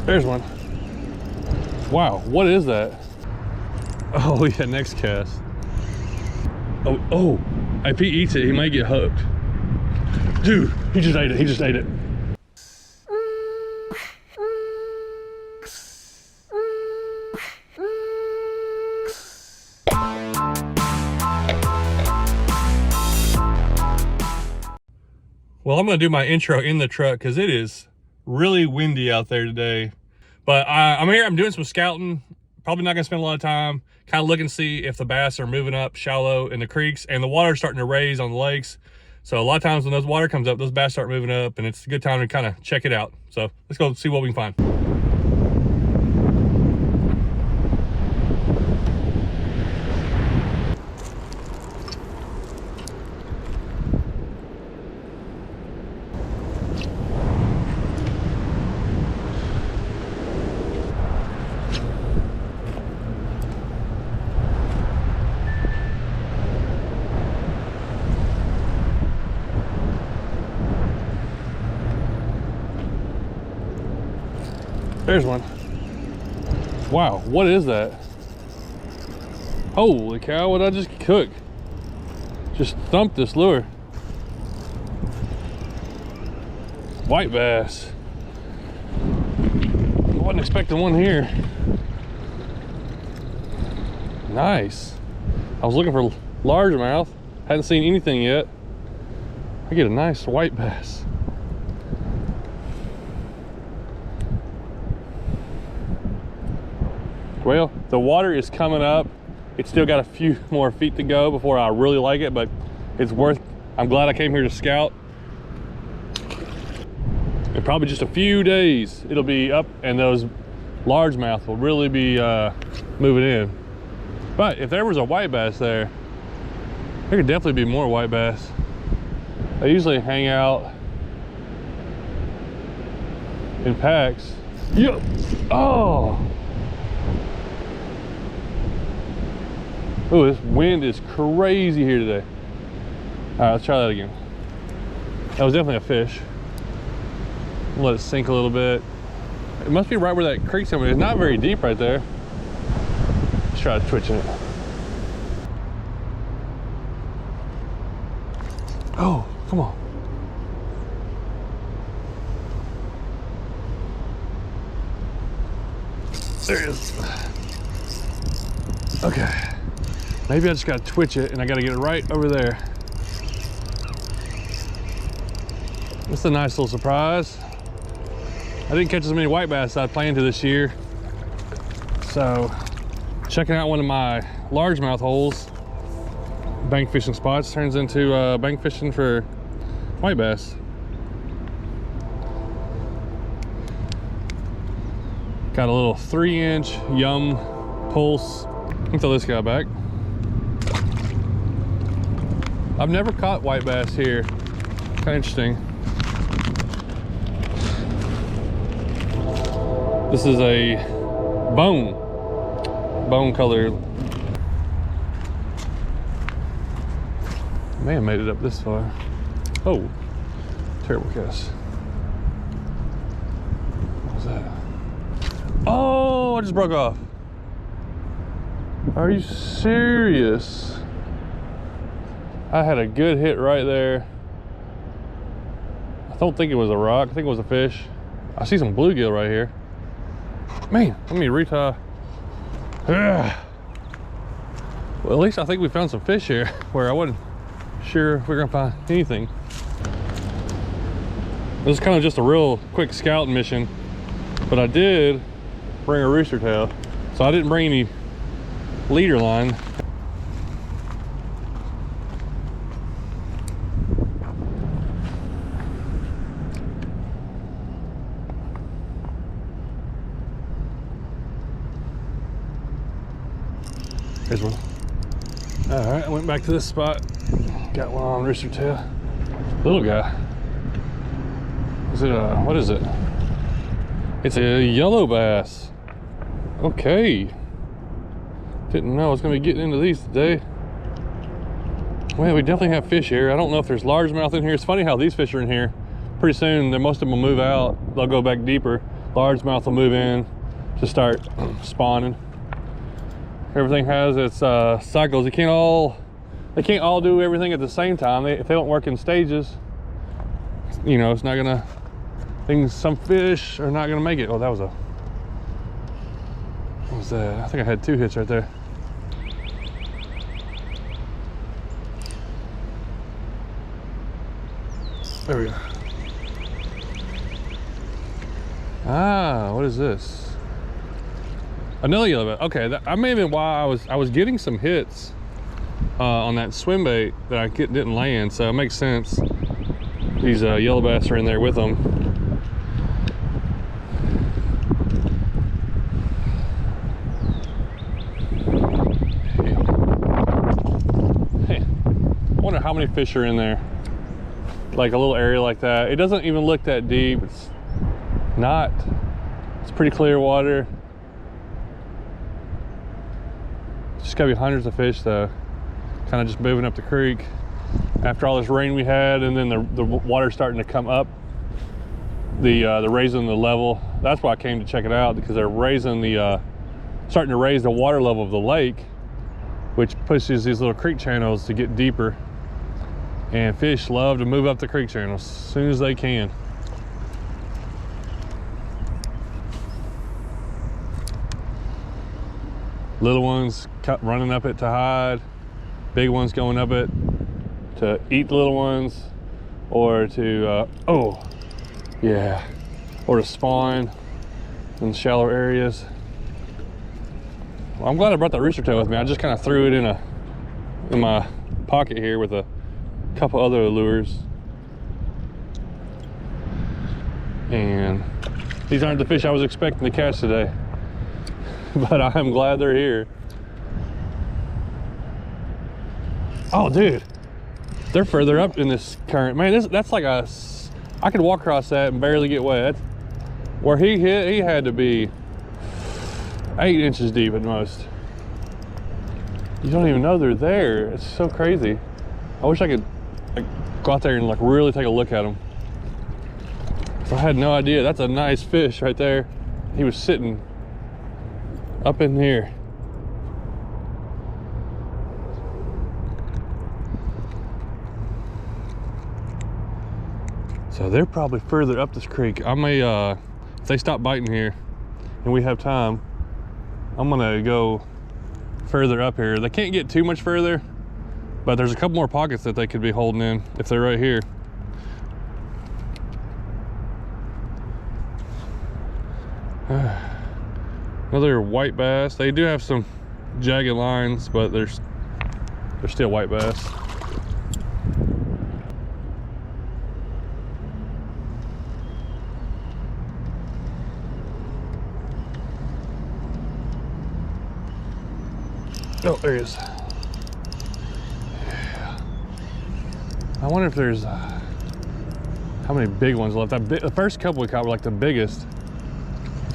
There's one. Wow, what is that? Oh yeah, next cast. Oh, if he eats it, he might get hooked. Dude, he just ate it, he just ate it. Well, I'm gonna do my intro in the truck because it is really windy out there today. But I'm here, I'm doing some scouting. Probably not gonna spend a lot of time. Kind of looking to see if the bass are moving up shallow in the creeks, and the water's starting to raise on the lakes. So a lot of times when those water comes up, those bass start moving up, and it's a good time to kind of check it out. So let's go see what we can find. There's one. Wow, what is that? Holy cow, what did I just cook? Just thumped this lure. White bass. I wasn't expecting one here. Nice. I was looking for largemouth. Hadn't seen anything yet. I get a nice white bass. Well, the water is coming up. It's still got a few more feet to go before I really like it, but it's worth, I'm glad I came here to scout. In probably just a few days, it'll be up and those largemouth will really be moving in. But if there was a white bass there could definitely be more white bass. They usually hang out in packs. Yep. Oh! Oh, this wind is crazy here today. All right, let's try that again. That was definitely a fish. Let it sink a little bit. It must be right where that creek's coming. It's not very deep right there. Let's try twitching it. Oh, come on. There it is. Okay. Maybe I just gotta twitch it and I gotta get it right over there. It's a nice little surprise. I didn't catch as many white bass as I planned to this year. So, checking out one of my largemouth holes, bank fishing spots, turns into bank fishing for white bass. Got a little 3-inch Yum Pulse. Let me throw this guy back. I've never caught white bass here. Kind of interesting. This is a bone color. May have made it up this far. Oh, terrible cast. What was that? Oh, I just broke off. Are you serious? I had a good hit right there. I don't think it was a rock. I think it was a fish. I see some bluegill right here. Man, let me retie. Ugh. Well, at least I think we found some fish here where I wasn't sure if we were gonna find anything. This is kind of just a real quick scouting mission, but I did bring a rooster tail, so I didn't bring any leader line. Here's one. All right, I went back to this spot. Got one on rooster tail. Little guy. Is it a, what is it? It's a yellow bass. Okay. Didn't know I was gonna be getting into these today. Well, we definitely have fish here. I don't know if there's largemouth in here. It's funny how these fish are in here. Pretty soon, most of them will move out. They'll go back deeper. largemouth will move in to start spawning. Everything has its cycles. They can't all do everything at the same time. If they don't work in stages, you know, it's not gonna. Some fish are not gonna make it. Oh, that was a. What was that? I think I had 2 hits right there. There we go. Ah, what is this? Another yellowbass. Okay, that may have been why I was getting some hits on that swim bait that I didn't land, so it makes sense. These yellowbass are in there with them. Hey, I wonder how many fish are in there. Like a little area like that. It doesn't even look that deep. It's pretty clear water. Just gotta be hundreds of fish though. Kind of just moving up the creek after all this rain we had, and then the water starting to come up. The raising the level. That's why I came to check it out, because they're raising starting to raise the water level of the lake, which pushes these little creek channels to get deeper. And fish love to move up the creek channels as soon as they can. Little ones running up it to hide, big ones going up it to eat the little ones, or to oh yeah, or to spawn in shallow areas. Well, I'm glad I brought that rooster tail with me. I just kind of threw it in my pocket here with a couple other lures, and these aren't the fish I was expecting to catch today. But I'm glad they're here. Oh, dude, they're further up in this current. Man, that's like I could walk across that and barely get wet. Where he hit, he had to be 8 inches deep at most. You don't even know they're there. It's so crazy. I wish I could go out there and like really take a look at them. So I had no idea. That's a nice fish right there. He was sitting up in here. So they're probably further up this creek. I may, if they stop biting here and we have time, I'm gonna go further up here. They can't get too much further, but there's a couple more pockets that they could be holding in if they're right here. Another white bass. They do have some jagged lines, but they're still white bass. Oh, there he is. Yeah. I wonder if there's how many big ones left. The first couple we caught were like the biggest.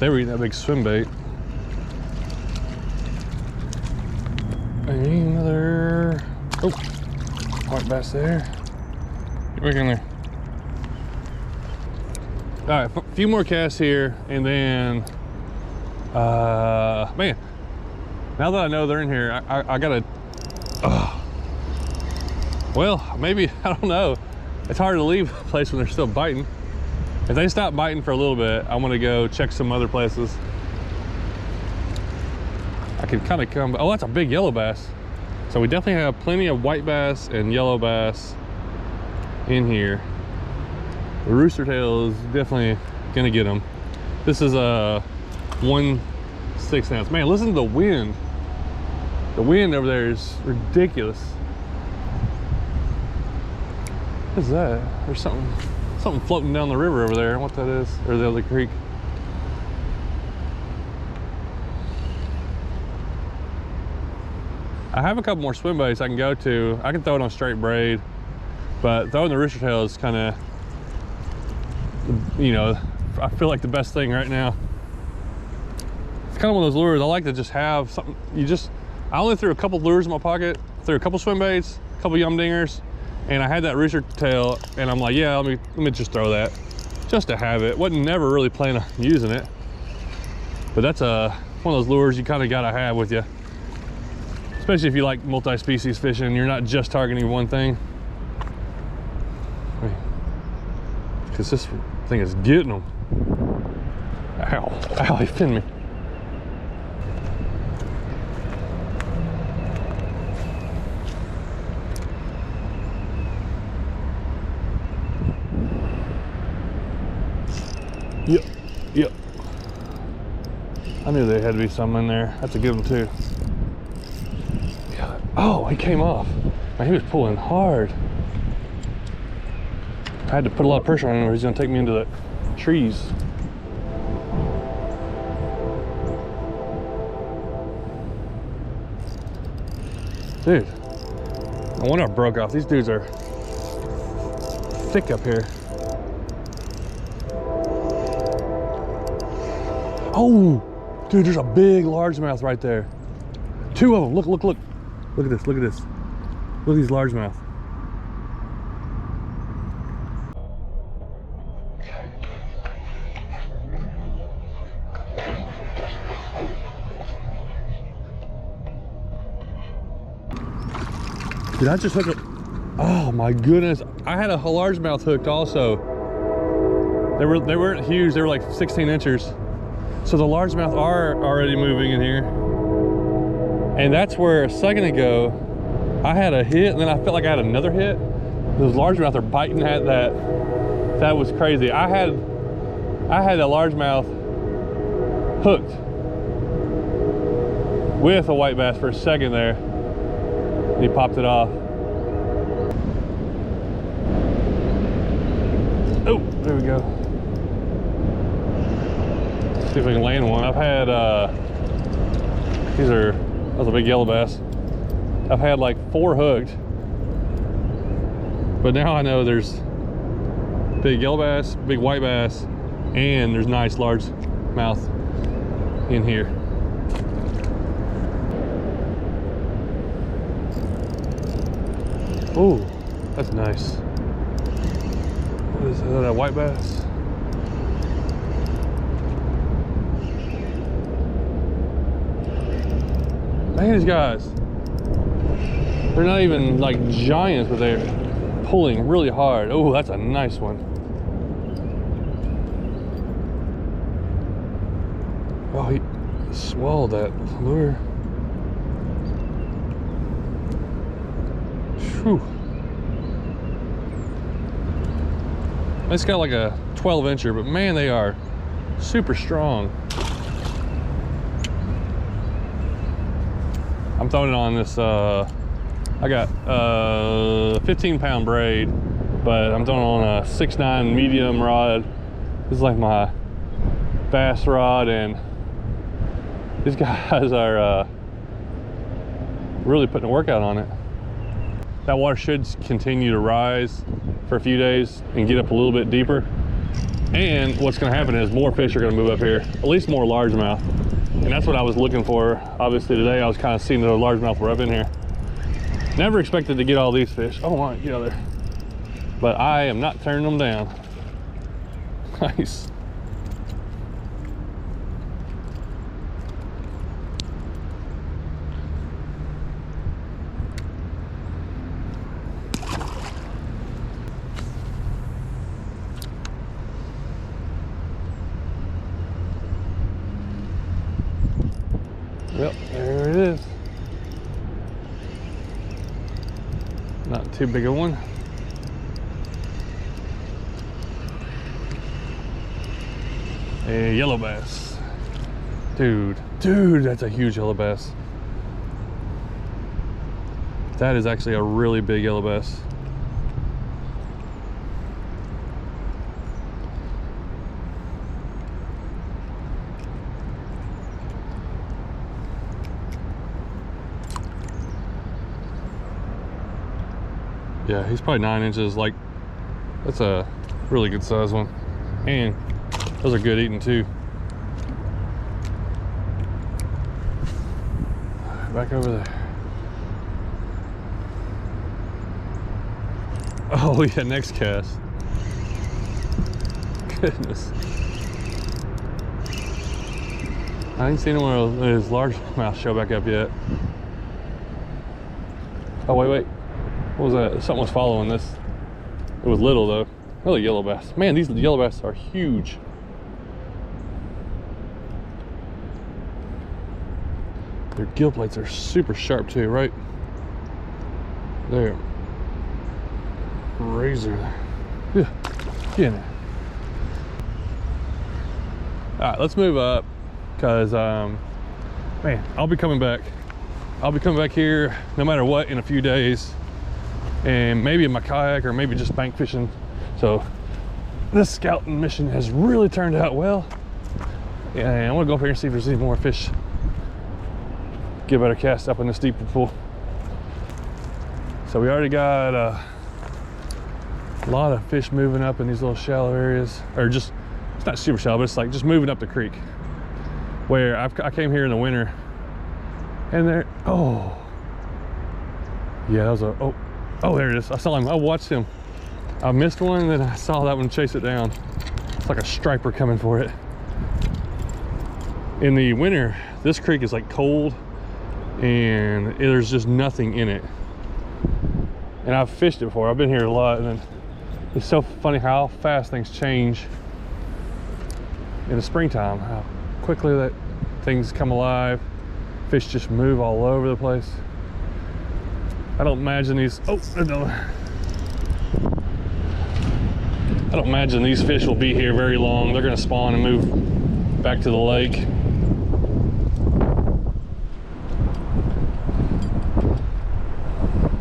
They were eating that big swim bait. Another, oh, white bass there. Get back in there. All right, a few more casts here, and then, man, now that I know they're in here, I gotta, well, maybe, I don't know. It's hard to leave a place when they're still biting. If they stop biting for a little bit, I'm gonna go check some other places. I can kind of come, oh, that's a big yellow bass. So we definitely have plenty of white bass and yellow bass in here. The rooster tail is definitely gonna get them. This is a 1/6 ounce. Man, listen to the wind. The wind over there is ridiculous. What is that? There's something floating down the river over there. I don't know what that is, or the other creek. I have a couple more swim baits I can go to. I can throw it on straight braid, but throwing the rooster tail is kind of, you know, I feel like the best thing right now. It's kind of one of those lures I like to just have something. I only threw a couple lures in my pocket, threw a couple swim baits, a couple yum dingers, and I had that rooster tail, and I'm like, yeah, let me just throw that. just a habit. Wasn't never really planning on using it, but that's one of those lures you kind of gotta have with you, especially if you like multi-species fishing. You're not just targeting one thing, because this thing is getting them. Ow, ow, he pinned me. Yep, yep. I knew there had to be some in there. That's a good one too. Yeah. Oh, he came off. Man, he was pulling hard. I had to put a lot of pressure on him or he's gonna take me into the trees. Dude, I wonder I broke off. These dudes are thick up here. Oh, dude, there's a big largemouth right there. Two of them. Look, look, look. Look at this, look at this. Look at these largemouth. Dude, I just hooked up. Oh my goodness. I had a largemouth hooked also. They weren't huge, they were like 16 inches. So the largemouth are already moving in here. And that's where a second ago, I had a hit and then I felt like I had another hit. Those largemouth are biting at that. That was crazy. I had a largemouth hooked with a white bass for a second there. And he popped it off. Oh, there we go. See if we can land one. I've had that was a big yellow bass. I've had like 4 hooked, but now I know there's big yellow bass, big white bass, and there's nice large mouth in here. Oh, that's nice. What is that, a white bass? Man, these guys, they're not even like giants, but they're pulling really hard. Oh, that's a nice one. Oh, he swallowed that lure. Whew. It's got like a 12-incher, but man, they are super strong. I'm throwing it on this, I got a 15-pound braid, but I'm throwing it on a 6'9" medium rod. This is like my bass rod, and these guys are really putting a workout on it. That water should continue to rise for a few days and get up a little bit deeper. And what's gonna happen is more fish are gonna move up here, at least more largemouth. And that's what I was looking for. Obviously today I was kind of seeing the largemouth were up in here. Never expected to get all these fish. Oh my, get out of there. But I am not turning them down. Nice. Yep, there it is. Not too big a one. A yellow bass. Dude, that's a huge yellow bass. That is actually a really big yellow bass. Yeah, he's probably 9 inches. Like, that's a really good size one. And those are good eating too. Back over there. Oh yeah, next cast. goodness. I ain't seen one of those largemouth show back up yet. Oh, wait. What was that? Something was following this. It was little, though. Really yellow bass. Man, these yellow bass are huge. Their gill plates are super sharp, too, right? There. Razor. Yeah, get in there. All right, let's move up, because man, I'll be coming back here no matter what in a few days, and maybe in my kayak or maybe just bank fishing. So this scouting mission has really turned out well, and I want to go up here and see if there's any more fish. Get a better cast up in this deeper pool. So we already got a lot of fish moving up in these little shallow areas, or just, it's not super shallow, but it's like just moving up the creek. Where I came here in the winter, and there, oh yeah, that was a, oh there it is. I saw him. I watched him. I missed one, and then I saw that one chase it down. It's like a striper coming for it. In the winter, this creek is like cold, and there's just nothing in it. And I've fished it before. I've been here a lot, and it's so funny how fast things change in the springtime. How quickly that things come alive. Fish just move all over the place. I don't imagine these, I don't imagine these fish will be here very long. They're gonna spawn and move back to the lake.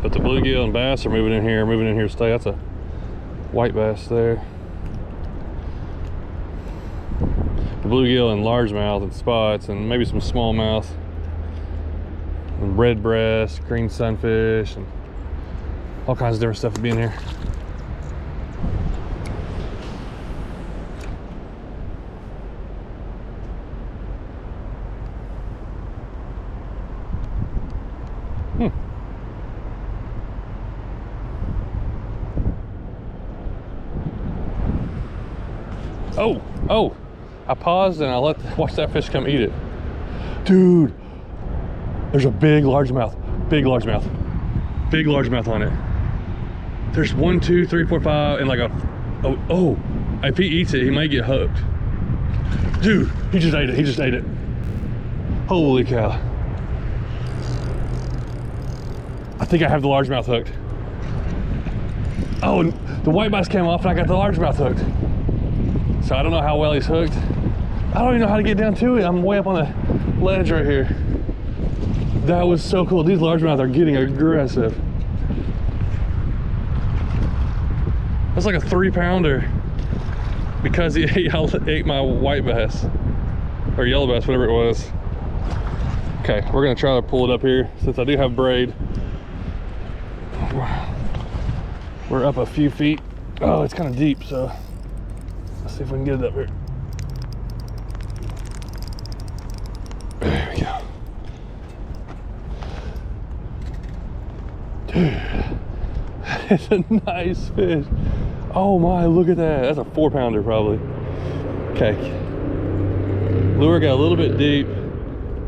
But the bluegill and bass are moving in here to stay. That's a white bass there. The bluegill and largemouth and spots, and maybe some smallmouth and red breast, green sunfish, and all kinds of different stuff to be in here. Oh, I paused and I watched that fish come eat it. Dude, there's a big largemouth on it. There's 1, 2, 3, 4, 5, and like if he eats it, he might get hooked. Dude, he just ate it. Holy cow. I think I have the largemouth hooked. Oh, and the white bass came off and I got the largemouth hooked. So I don't know how well he's hooked. I don't even know how to get down to it. I'm way up on the ledge right here. That was so cool. These largemouth are getting aggressive. That's like a 3-pounder because he ate my white bass or yellow bass, whatever it was. Okay, we're gonna try to pull it up here since I do have braid. We're up a few feet. Oh, it's kind of deep, so let's see if we can get it up here. There we go. Dude, it's a nice fish. Oh my, look at that. That's a 4-pounder probably. Okay. Lure got a little bit deep,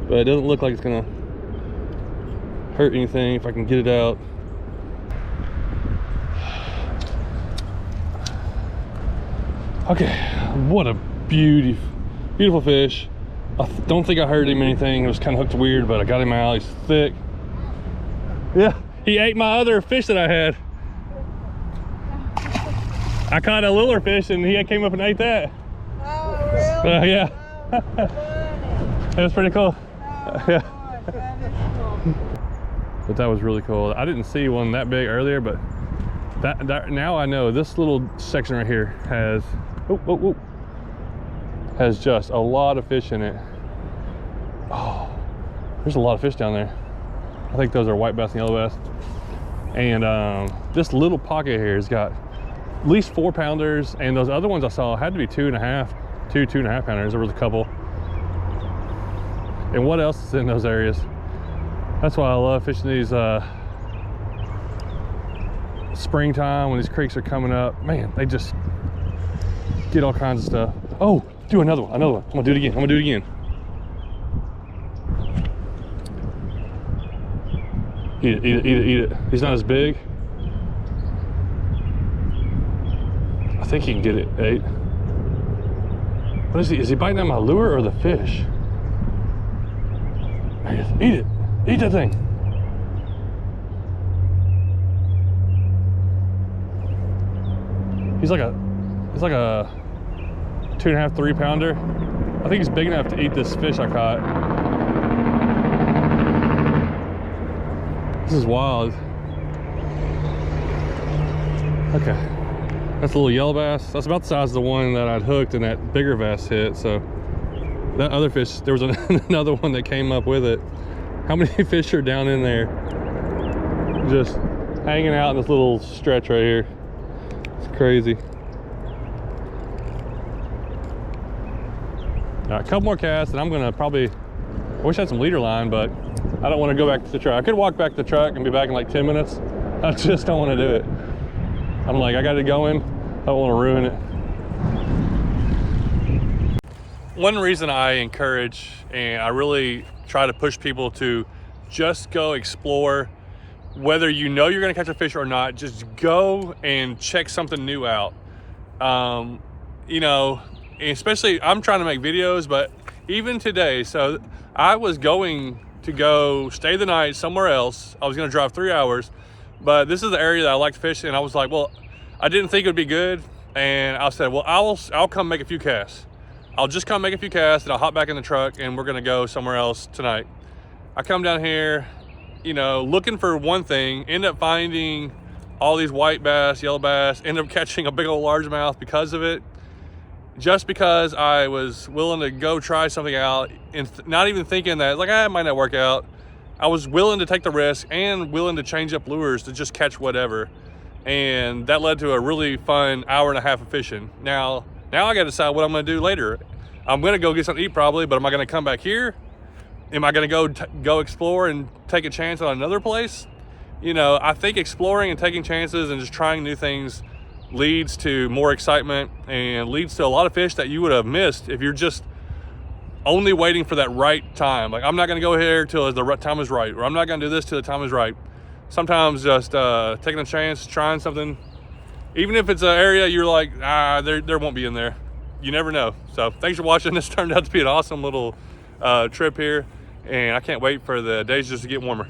but it doesn't look like it's gonna hurt anything if I can get it out. Okay, what a beautiful fish. I don't think I hurt him anything. It was kind of hooked weird, but I got him out. He's thick. Yeah, he ate my other fish that I had. I caught a lure fish and he came up and ate that. Oh, really? Yeah. Oh, it was pretty cool. Oh, yeah. That is cool. But that was really cool. I didn't see one that big earlier, but that now I know this little section right here has has just a lot of fish in it. Oh, there's a lot of fish down there. I think those are white bass and yellow bass. And this little pocket here has got at least 4-pounders, and those other ones I saw had to be 2.5 pounders. There was a couple. And what else is in those areas? That's why I love fishing these springtime when these creeks are coming up. Man, get all kinds of stuff. Oh, do another one. I'm gonna do it again. Eat it. He's not as big. I think he can get it, 8. What is he? Is he biting at my lure or the fish? There he is. Eat it. Eat that thing. He's like a 2.5, 3 pounder. I think he's big enough to eat this fish I caught. This is wild. Okay. That's a little yellow bass. That's about the size of the one that I'd hooked and that bigger bass hit. So that other fish, there was another one that came up with it. How many fish are down in there? Just hanging out in this little stretch right here. It's crazy. All right, a couple more casts and I'm gonna probably, I wish I had some leader line, but I don't want to go back to the truck. I could walk back to the truck and be back in like 10 minutes. I just don't want to do it. I'm like, I got it going. I don't want to ruin it. One reason I encourage and I really try to push people to just go explore, whether you know you're going to catch a fish or not, just go and check something new out. You know, especially I'm trying to make videos, but even today, so I was going to go stay the night somewhere else. I was going to drive 3 hours, but this is the area that I like to fish, and I was like, well, I didn't think it would be good, and I said, well, I'll come make a few casts. I'll just come make a few casts, and I'll hop back in the truck, and we're going to go somewhere else tonight. I come down here, you know, looking for one thing, end up finding all these white bass, yellow bass, end up catching a big old largemouth because of it. Just because I was willing to go try something out and not even thinking that, like, it might not work out. I was willing to take the risk and willing to change up lures to just catch whatever. And that led to a really fun 1.5 hours of fishing. Now I gotta decide what I'm gonna do later. I'm gonna go get something to eat probably, but am I gonna come back here? Am I gonna go explore and take a chance on another place? You know, I think exploring and taking chances and just trying new things leads to more excitement and leads to a lot of fish that you would have missed if you're just only waiting for that right time. Like, I'm not going to go here till the time is right, or I'm not going to do this till the time is right. Sometimes just taking a chance, trying something, even if it's an area you're like, there won't be in there. You never know. So thanks for watching. This turned out to be an awesome little trip here, and I can't wait for the days just to get warmer.